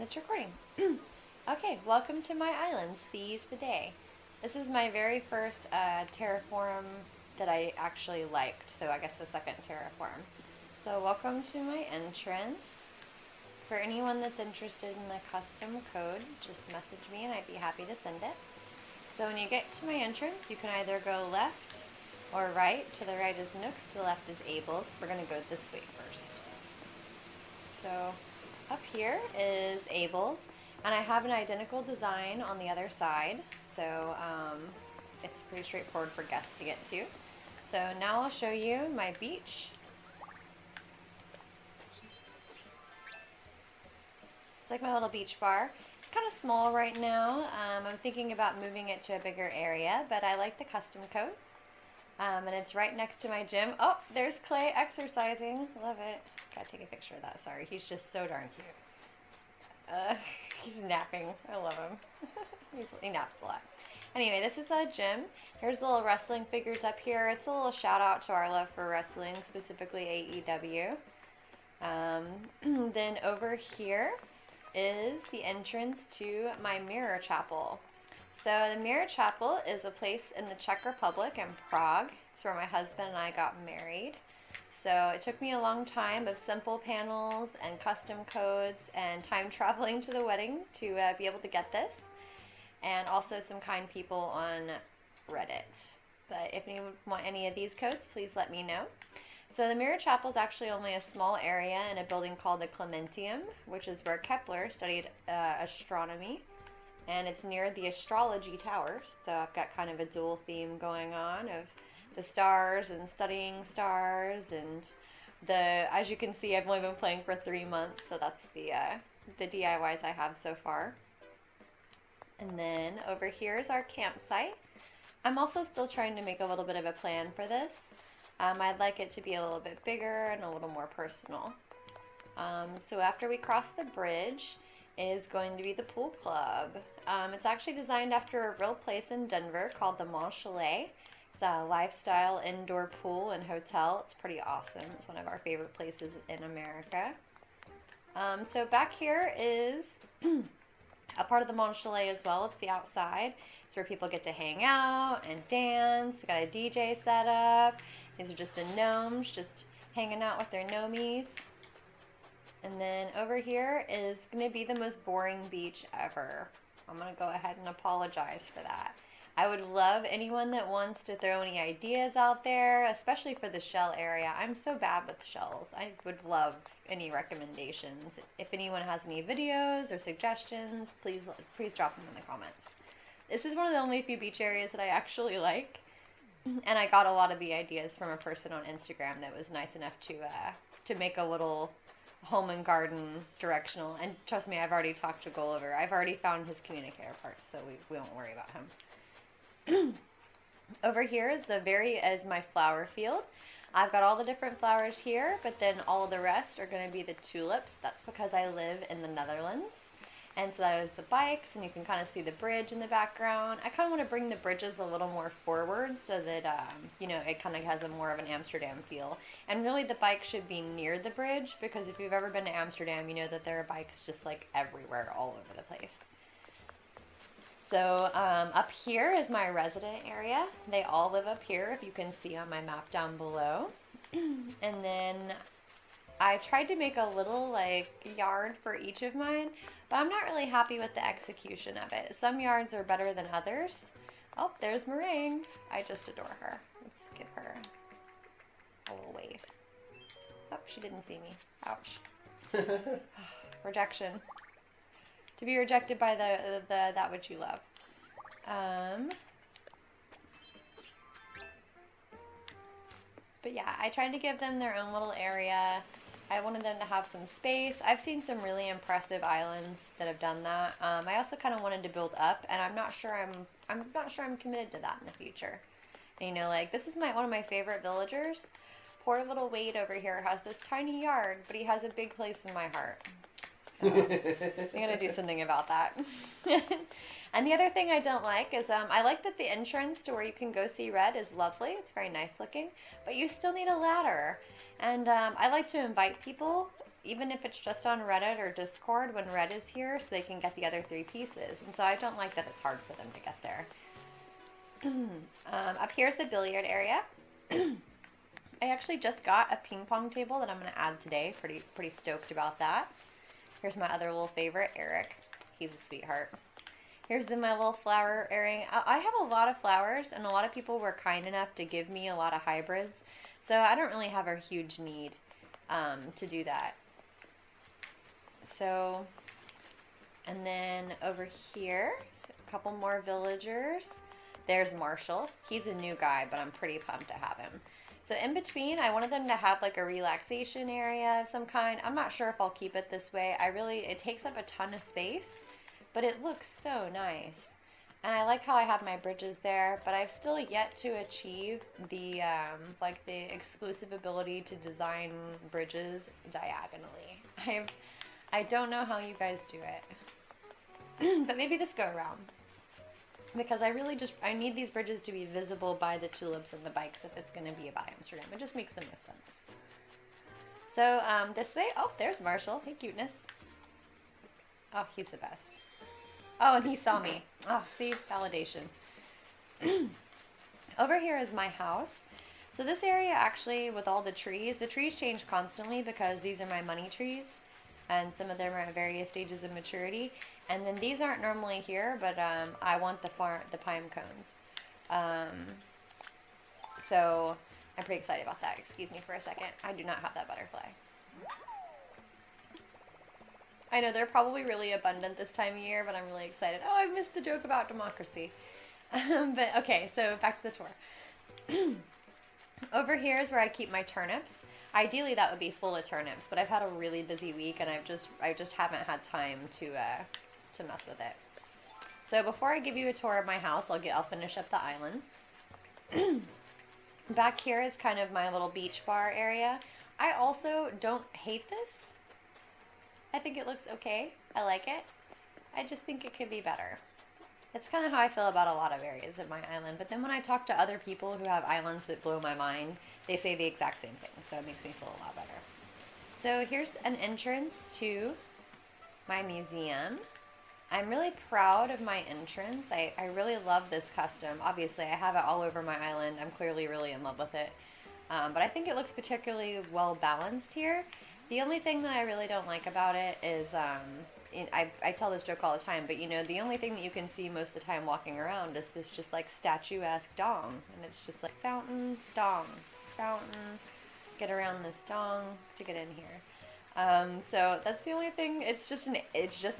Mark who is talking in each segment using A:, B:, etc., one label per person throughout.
A: And it's recording. Okay, welcome to my island. Seize the day. This is my very first terraform that I actually liked, so I guess the second terraform. So welcome to my entrance. For anyone that's interested in the custom code, just message me and I'd be happy to send it. So when you get to my entrance, you can either go left or right. To the right is Nooks, to the left is Abel's. We're going to go this way first. So up here is Abel's, and I have an identical design on the other side, so it's pretty straightforward for guests to get to. So now I'll show you my beach. It's like my little beach bar. It's kind of small right now. I'm thinking about moving it to a bigger area, but I like the custom coat. And it's right next to my gym. Oh, there's Clay exercising. Love it. Gotta take a picture of that. Sorry, he's just so darn cute. He's napping. I love him. He naps a lot. Anyway, this is a gym. Here's the little wrestling figures up here. It's a little shout out to our love for wrestling, specifically AEW. Then over here is the entrance to my mirror chapel. So the Mirror Chapel is a place in the Czech Republic in Prague. It's where my husband and I got married. So it took me a long time of simple panels and custom codes and time traveling to the wedding to be able to get this. And also some kind people on Reddit. But if you want any of these codes, please let me know. So the Mirror Chapel is actually only a small area in a building called the Clementium, which is where Kepler studied astronomy. And it's near the astrology tower, so I've got kind of a dual theme going on of the stars and studying stars, and as you can see, I've only been playing for 3 months, so that's the DIYs I have so far. And then over here is our campsite. I'm also still trying to make a little bit of a plan for this. I'd like it to be a little bit bigger and a little more personal. So after we cross the bridge is going to be the pool club. It's actually designed after a real place in Denver called the Mont Chalet. It's a lifestyle indoor pool and hotel. It's pretty awesome. It's one of our favorite places in America. So back here is a part of the Mont Chalet as well. It's the outside. It's where people get to hang out and dance. They got a DJ set up. These are just the gnomes just hanging out with their gnomies. And then over here is going to be the most boring beach ever. I'm going to go ahead and apologize for that. I would love anyone that wants to throw any ideas out there, especially for the shell area. I'm so bad with shells. I would love any recommendations. If anyone has any videos or suggestions, please drop them in the comments. This is one of the only few beach areas that I actually like. And I got a lot of the ideas from a person on Instagram that was nice enough to make a little home and garden directional, and trust me, I've already talked to Gulliver. I've already found his communicator parts, so we won't worry about him. Over here is my flower field. I've got all the different flowers here, but then all the rest are going to be the tulips. That's because I live in the Netherlands. And so that is the bikes, and you can kind of see the bridge in the background. I kind of want to bring the bridges a little more forward so that, it kind of has more of an Amsterdam feel. And really the bike should be near the bridge, because if you've ever been to Amsterdam, you know that there are bikes just like everywhere, all over the place. So up here is my resident area. They all live up here, if you can see on my map down below. And then I tried to make a little yard for each of mine, but I'm not really happy with the execution of it. Some yards are better than others. Oh, there's Meringue. I just adore her. Let's give her a little wave. Oh, she didn't see me. Ouch. Rejection. To be rejected by the that which you love. But yeah, I tried to give them their own little area. I wanted them to have some space. I've seen some really impressive islands that have done that. I also kind of wanted to build up, and I'm not sure I'm committed to that in the future. And, this is one of my favorite villagers. Poor little Wade over here has this tiny yard, but he has a big place in my heart. So I'm gonna do something about that. And the other thing I don't like is I like that the entrance to where you can go see Red is lovely. It's very nice looking, but you still need a ladder. And I like to invite people even if it's just on Reddit or Discord when Red is here so they can get the other 3 pieces. And so I don't like that it's hard for them to get there. Up here's the billiard area. I actually just got a ping pong table that I'm going to add today. Pretty stoked about that. Here's my other little favorite, Eric. He's a sweetheart. Here's my little flower area. I have a lot of flowers, and a lot of people were kind enough to give me a lot of hybrids. So I don't really have a huge need to do that. So, and then over here, a couple more villagers. There's Marshall. He's a new guy, but I'm pretty pumped to have him. So in between, I wanted them to have like a relaxation area of some kind. I'm not sure if I'll keep it this way. it takes up a ton of space, but it looks so nice. And I like how I have my bridges there, but I've still yet to achieve the like the exclusive ability to design bridges diagonally. I don't know how you guys do it, but maybe this go around. Because I need these bridges to be visible by the tulips and the bikes if it's going to be a Amsterdam. It just makes the most sense. So this way, oh, there's Marshall. Hey, cuteness. Oh, he's the best. Oh, and he saw me. Oh, see, validation. Over here is my house. So this area actually, with all the trees change constantly because these are my money trees. And some of them are at various stages of maturity. And then these aren't normally here, but I want the pine cones. So I'm pretty excited about that. Excuse me for a second. I do not have that butterfly. I know they're probably really abundant this time of year, but I'm really excited. Oh, I missed the joke about democracy. But okay, so back to the tour. Over here is where I keep my turnips. Ideally, that would be full of turnips, but I've had a really busy week, and I just haven't had time to mess with it. So before I give you a tour of my house, I'll finish up the island. Back here is kind of my little beach bar area. I also don't hate this. I think it looks okay. I like it. I just think it could be better. It's kind of how I feel about a lot of areas of my island. But then when I talk to other people who have islands that blow my mind, they say the exact same thing. So it makes me feel a lot better. So here's an entrance to my museum. I'm really proud of my entrance. I really love this custom. Obviously, I have it all over my island. I'm clearly really in love with it. But I think it looks particularly well balanced here. The only thing that I really don't like about it is, I tell this joke all the time, but you know, the only thing that you can see most of the time walking around is this just like statuesque dong. And it's just like fountain, dong, fountain, get around this dong to get in here. So that's the only thing. It's just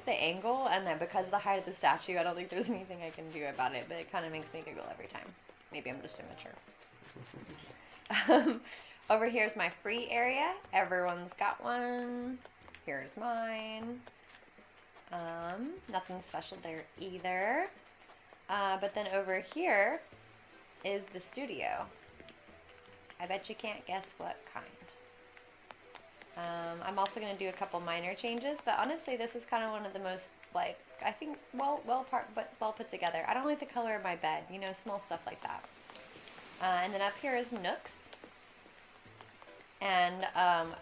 A: the angle, and then because of the height of the statue, I don't think there's anything I can do about it, but it kind of makes me giggle every time. Maybe I'm just immature. Over here's my free area. Everyone's got one. Here's mine. Nothing special there either. But then over here is the studio. I bet you can't guess what kind. I'm also going to do a couple minor changes, but honestly, this is kind of one of the most, like, I think, well put together. I don't like the color of my bed, you know, small stuff like that. And then up here is Nooks. And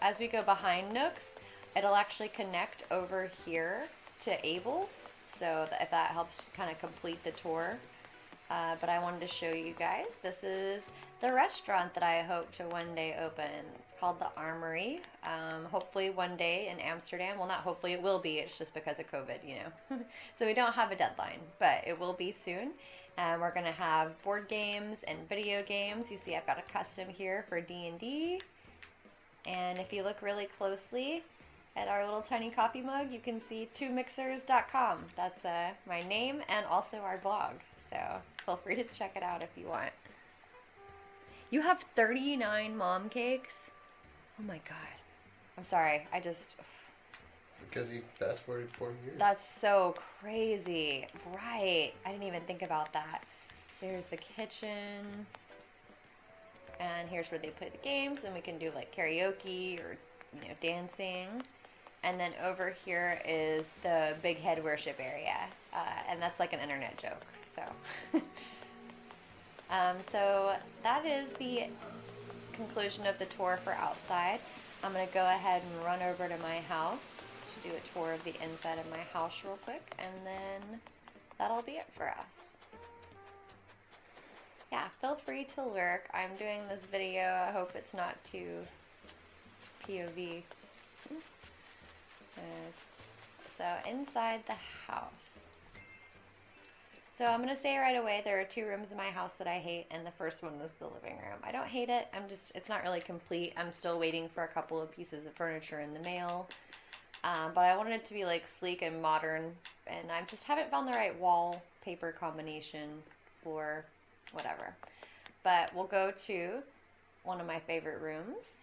A: as we go behind Nooks, it'll actually connect over here to Abel's, so if that helps kind of complete the tour. But I wanted to show you guys, this is the restaurant that I hope to one day open. It's called the Armory. Hopefully one day in Amsterdam. Well, not hopefully, it will be. It's just because of COVID, you know. So we don't have a deadline, but it will be soon. And we're going to have board games and video games. You see I've got a custom here for D&D. And if you look really closely at our little tiny coffee mug, you can see twomixers.com. That's my name and also our blog. So feel free to check it out if you want. You have 39 mom cakes? Oh my God. I'm sorry.
B: Because he fast forwarded 4 years.
A: That's so crazy. Right. I didn't even think about that. So here's the kitchen. And here's where they play the games. And we can do like karaoke or, you know, dancing. And then over here is the big head worship area. And that's like an internet joke. So, so that is the conclusion of the tour for outside. I'm going to go ahead and run over to my house to do a tour of the inside of my house real quick, and then that'll be it for us. Yeah, feel free to lurk. I'm doing this video. I hope it's not too POV. So inside the house. So I'm going to say right away, there are 2 rooms in my house that I hate, and the first one was the living room. I don't hate it. It's not really complete. I'm still waiting for a couple of pieces of furniture in the mail. But I wanted it to be like sleek and modern, and I just haven't found the right wallpaper combination for whatever. But we'll go to one of my favorite rooms.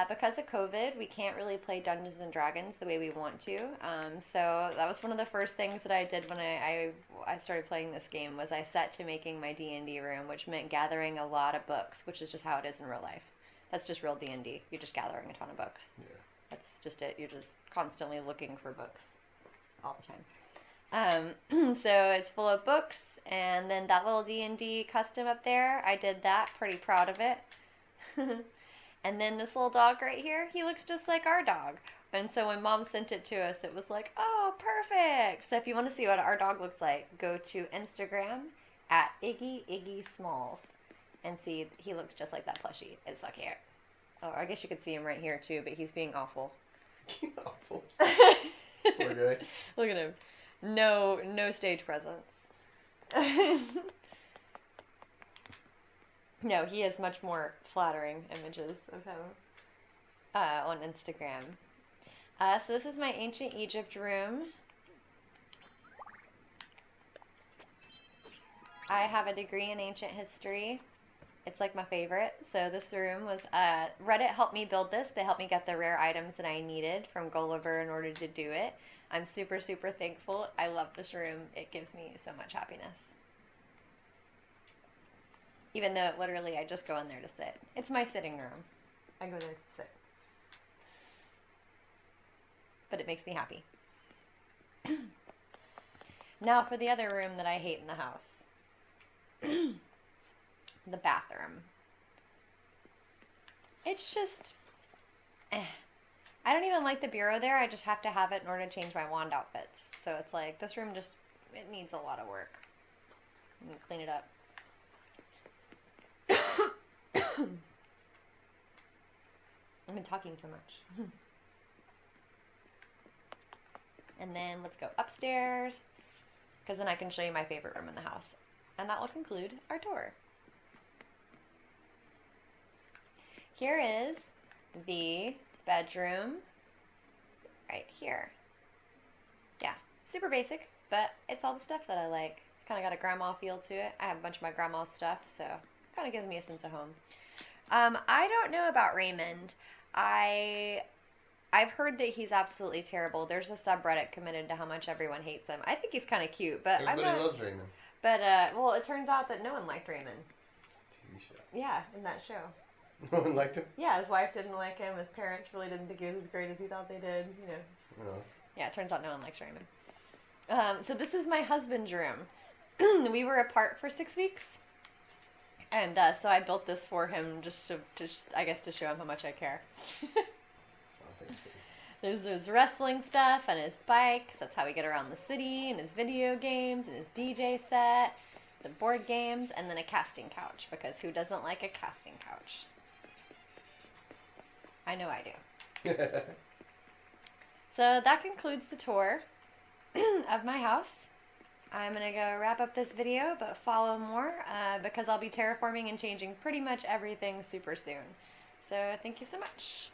A: Because of COVID, we can't really play Dungeons and Dragons the way we want to. So that was one of the first things that I did when I started playing this game, was I set to making my D&D room, which meant gathering a lot of books, which is just how it is in real life. That's just real D&D. You're just gathering a ton of books.
B: Yeah.
A: That's just it. You're just constantly looking for books all the time. So it's full of books, and then that little D&D custom up there, I did that. Pretty proud of it. And then this little dog right here, he looks just like our dog. And so when Mom sent it to us, it was like, oh, perfect. So if you want to see what our dog looks like, go to Instagram at Iggy Smalls and see, he looks just like that plushie. It's so cute. Oh, I guess you could see him right here too, but he's being awful.
B: Awful. Poor guy.
A: Look at him. No stage presence. No, he has much more flattering images of him on Instagram. So this is my ancient Egypt room. I have a degree in ancient history. It's like my favorite. So this room was, Reddit helped me build this. They helped me get the rare items that I needed from Gulliver in order to do it. I'm super, super thankful. I love this room. It gives me so much happiness. Even though literally I just go in there to sit. It's my sitting room. I go there to sit. But it makes me happy. Now for the other room that I hate in the house. The bathroom. It's just... I don't even like the bureau there. I just have to have it in order to change my wand outfits. So it's like, this room just... it needs a lot of work. Let me clean it up. I've been talking so much. And then let's go upstairs, because then I can show you my favorite room in the house. And that will conclude our tour. Here is the bedroom right here. Yeah, super basic, but it's all the stuff that I like. It's kind of got a grandma feel to it. I have a bunch of my grandma's stuff, so kind of gives me a sense of home. I don't know about Raymond. I've heard that he's absolutely terrible. There's a subreddit committed to how much everyone hates him. I think he's kind of cute, but
B: Everybody loves Raymond.
A: But well, it turns out that no one liked Raymond.
B: It's a TV show.
A: Yeah, in that show.
B: No one liked him?
A: Yeah, his wife didn't like him. His parents really didn't think he was as great as he thought they did. You know.
B: No.
A: Yeah, it turns out no one likes Raymond. So this is my husband's room. We were apart for 6 weeks. And so I built this for him just I guess to show him how much I care.
B: Oh, thanks, baby.
A: There's his wrestling stuff and his bikes. That's how we get around the city, and his video games and his DJ set, some board games, and then a casting couch, because who doesn't like a casting couch? I know I do. So that concludes the tour of my house. I'm going to go wrap up this video, but follow more because I'll be terraforming and changing pretty much everything super soon. So thank you so much.